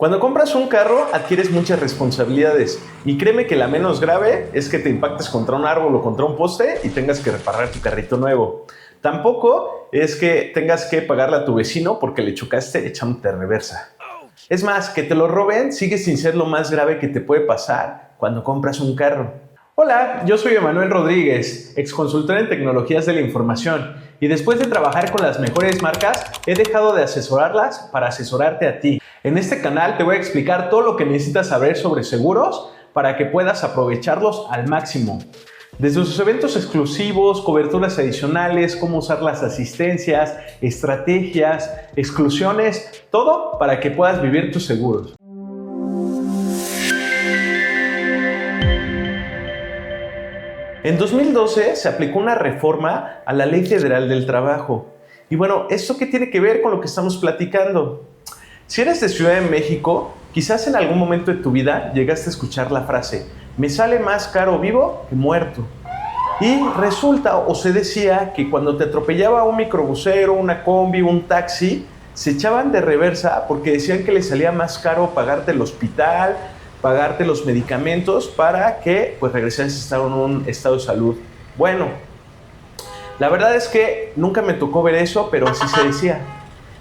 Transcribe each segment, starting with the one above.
Cuando compras un carro, adquieres muchas responsabilidades y créeme que la menos grave es que te impactes contra un árbol o contra un poste y tengas que reparar tu carrito nuevo. Tampoco es que tengas que pagarle a tu vecino porque le chocaste echándote reversa. Es más, que te lo roben sigue sin ser lo más grave que te puede pasar cuando compras un carro. Hola, yo soy Emanuel Rodríguez, exconsultor en tecnologías de la información, y después de trabajar con las mejores marcas, he dejado de asesorarlas para asesorarte a ti. En este canal te voy a explicar todo lo que necesitas saber sobre seguros para que puedas aprovecharlos al máximo. Desde sus eventos exclusivos, coberturas adicionales, cómo usar las asistencias, estrategias, exclusiones, todo para que puedas vivir tus seguros. En 2012 se aplicó una reforma a la Ley Federal del Trabajo. Y bueno, ¿esto qué tiene que ver con lo que estamos platicando? Si eres de Ciudad de México, quizás en algún momento de tu vida llegaste a escuchar la frase: me sale más caro vivo que muerto. Y resulta o se decía que cuando te atropellaba un microbusero, una combi, un taxi, se echaban de reversa porque decían que les salía más caro pagarte el hospital, pagarte los medicamentos para que pues regresaras a estar en un estado de salud bueno. La verdad es que nunca me tocó ver eso, pero así se decía.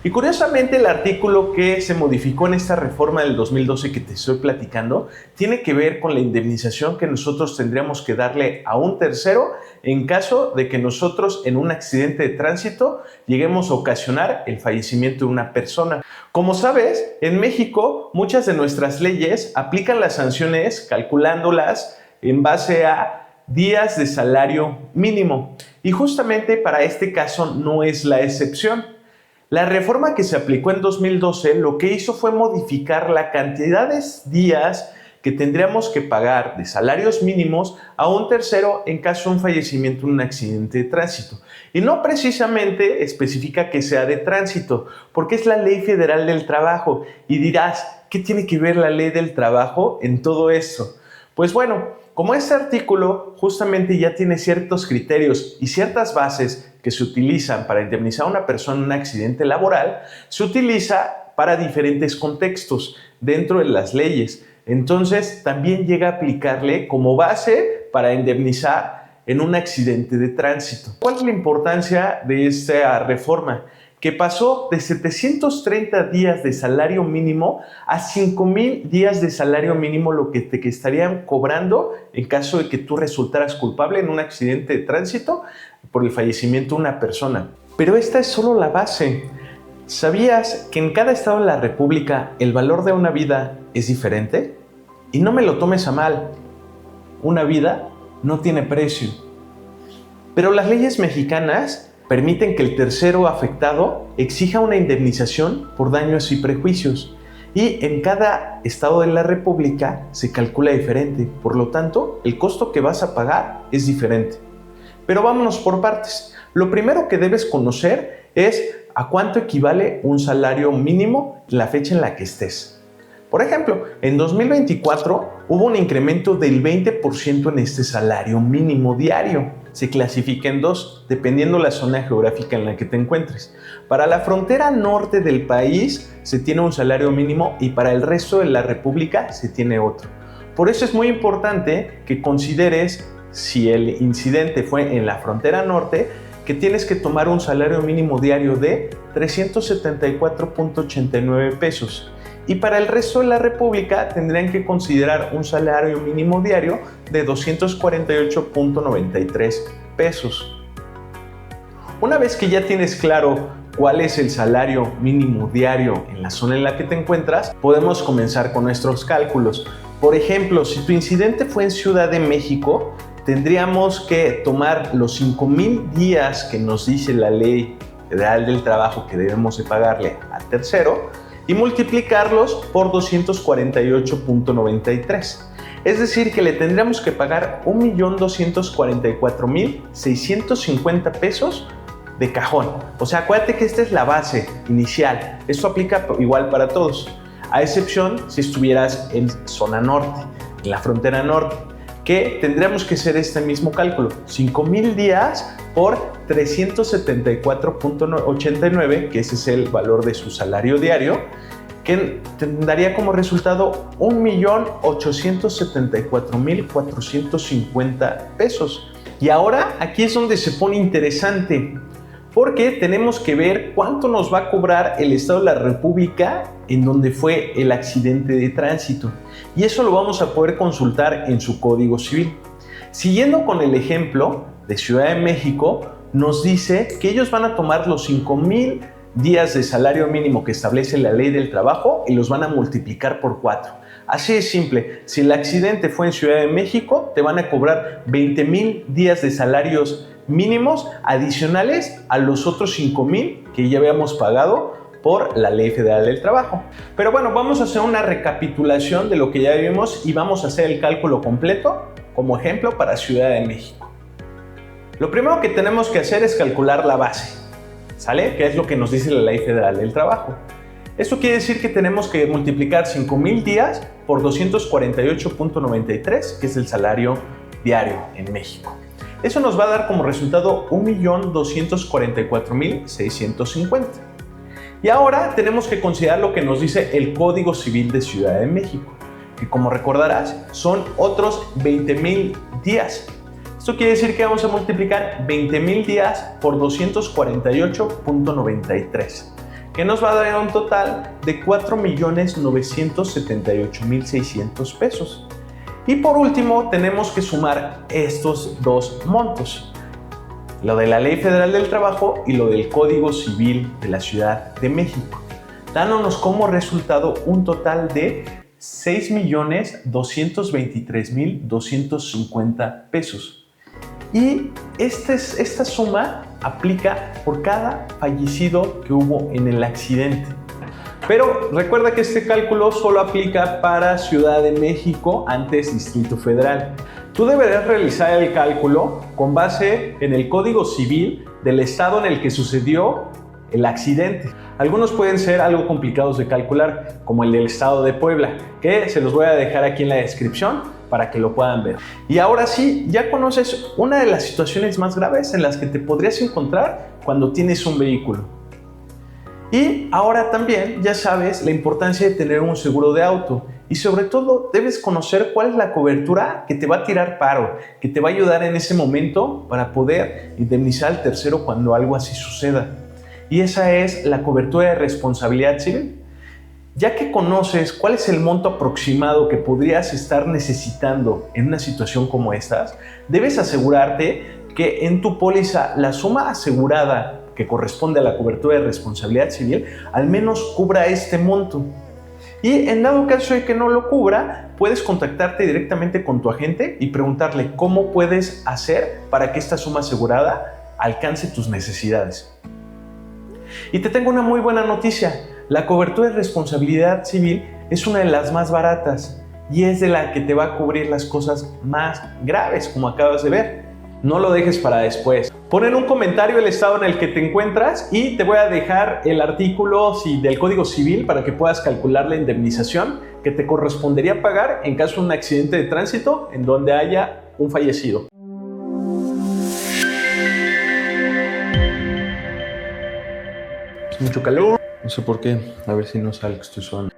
Y curiosamente el artículo que se modificó en esta reforma del 2012 que te estoy platicando tiene que ver con la indemnización que nosotros tendríamos que darle a un tercero en caso de que nosotros en un accidente de tránsito lleguemos a ocasionar el fallecimiento de una persona. Como sabes, en México muchas de nuestras leyes aplican las sanciones calculándolas en base a días de salario mínimo. Y justamente para este caso no es la excepción. La reforma que se aplicó en 2012 lo que hizo fue modificar la cantidad de días que tendríamos que pagar de salarios mínimos a un tercero en caso de un fallecimiento en un accidente de tránsito. Y no precisamente especifica que sea de tránsito, porque es la Ley Federal del Trabajo. Y dirás, ¿qué tiene que ver la Ley del Trabajo en todo esto? Pues bueno, como este artículo justamente ya tiene ciertos criterios y ciertas bases que se utilizan para indemnizar a una persona en un accidente laboral, se utiliza para diferentes contextos dentro de las leyes. Entonces, también llega a aplicarle como base para indemnizar en un accidente de tránsito. ¿Cuál es la importancia de esta reforma? Que pasó de 730 días de salario mínimo a 5,000 días de salario mínimo lo que te estarían cobrando en caso de que tú resultaras culpable en un accidente de tránsito por el fallecimiento de una persona. Pero esta es solo la base. ¿Sabías que en cada estado de la República el valor de una vida es diferente? Y no me lo tomes a mal. Una vida no tiene precio. Pero las leyes mexicanas permiten que el tercero afectado exija una indemnización por daños y prejuicios. Y en cada estado de la República se calcula diferente. Por lo tanto, el costo que vas a pagar es diferente. Pero vámonos por partes. Lo primero que debes conocer es a cuánto equivale un salario mínimo en la fecha en la que estés. Por ejemplo, en 2024 hubo un incremento del 20% en este salario mínimo diario. Se clasifica en dos, dependiendo la zona geográfica en la que te encuentres. Para la frontera norte del país se tiene un salario mínimo y para el resto de la República se tiene otro. Por eso es muy importante que consideres, si el incidente fue en la frontera norte, que tienes que tomar un salario mínimo diario de 374.89 pesos. Y para el resto de la República tendrían que considerar un salario mínimo diario de 248.93 pesos. Una vez que ya tienes claro cuál es el salario mínimo diario en la zona en la que te encuentras, podemos comenzar con nuestros cálculos. Por ejemplo, si tu incidente fue en Ciudad de México, tendríamos que tomar los 5,000 días que nos dice la Ley Federal del Trabajo que debemos de pagarle al tercero y multiplicarlos por 248.93. Es decir, que le tendríamos que pagar 1,244,650 pesos de cajón. O sea, acuérdate que esta es la base inicial. Esto aplica igual para todos, a excepción si estuvieras en zona norte, en la frontera norte, que tendríamos que hacer este mismo cálculo. 5,000 días por 374.89, que ese es el valor de su salario diario, que daría como resultado 1,874,450 pesos. Y ahora aquí es donde se pone interesante, porque tenemos que ver cuánto nos va a cobrar el Estado de la República en donde fue el accidente de tránsito. Y eso lo vamos a poder consultar en su Código Civil. Siguiendo con el ejemplo de Ciudad de México, nos dice que ellos van a tomar los 5,000 días de salario mínimo que establece la Ley del Trabajo y los van a multiplicar por 4. Así de simple, si el accidente fue en Ciudad de México, te van a cobrar 20,000 días de salarios mínimos adicionales a los otros 5,000 que ya habíamos pagado por la Ley Federal del Trabajo. Pero bueno, vamos a hacer una recapitulación de lo que ya vimos y vamos a hacer el cálculo completo como ejemplo para Ciudad de México. Lo primero que tenemos que hacer es calcular la base, ¿sale? Que es lo que nos dice la Ley Federal del Trabajo. Esto quiere decir que tenemos que multiplicar 5,000 días por 248.93, que es el salario diario en México. Eso nos va a dar como resultado 1,244,650. Y ahora tenemos que considerar lo que nos dice el Código Civil de Ciudad de México, que como recordarás son otros 20,000 días. Esto quiere decir que vamos a multiplicar 20,000 días por 248.93, que nos va a dar un total de 4,978,600 pesos. Y por último tenemos que sumar estos dos montos, lo de la Ley Federal del Trabajo y lo del Código Civil de la Ciudad de México, dándonos como resultado un total de 6,223,250 pesos. Y esta suma aplica por cada fallecido que hubo en el accidente. Pero recuerda que este cálculo solo aplica para Ciudad de México, antes Distrito Federal. Tú deberás realizar el cálculo con base en el Código Civil del estado en el que sucedió el accidente. Algunos pueden ser algo complicados de calcular, como el del estado de Puebla, que se los voy a dejar aquí en la descripción para que lo puedan ver. Y ahora sí, ya conoces una de las situaciones más graves en las que te podrías encontrar cuando tienes un vehículo. Y ahora también ya sabes la importancia de tener un seguro de auto y sobre todo debes conocer cuál es la cobertura que te va a tirar paro, que te va a ayudar en ese momento para poder indemnizar al tercero cuando algo así suceda. Y esa es la cobertura de responsabilidad civil. Ya que conoces cuál es el monto aproximado que podrías estar necesitando en una situación como estas, debes asegurarte que en tu póliza la suma asegurada que corresponde a la cobertura de responsabilidad civil al menos cubra este monto. Y en dado caso de que no lo cubra, puedes contactarte directamente con tu agente y preguntarle cómo puedes hacer para que esta suma asegurada alcance tus necesidades. Y te tengo una muy buena noticia. La cobertura de responsabilidad civil es una de las más baratas y es de la que te va a cubrir las cosas más graves, como acabas de ver. No lo dejes para después. Pon en un comentario el estado en el que te encuentras y te voy a dejar el artículo del Código Civil para que puedas calcular la indemnización que te correspondería pagar en caso de un accidente de tránsito en donde haya un fallecido. Es mucho calor. No sé por qué. A ver si no sale que estoy sudando.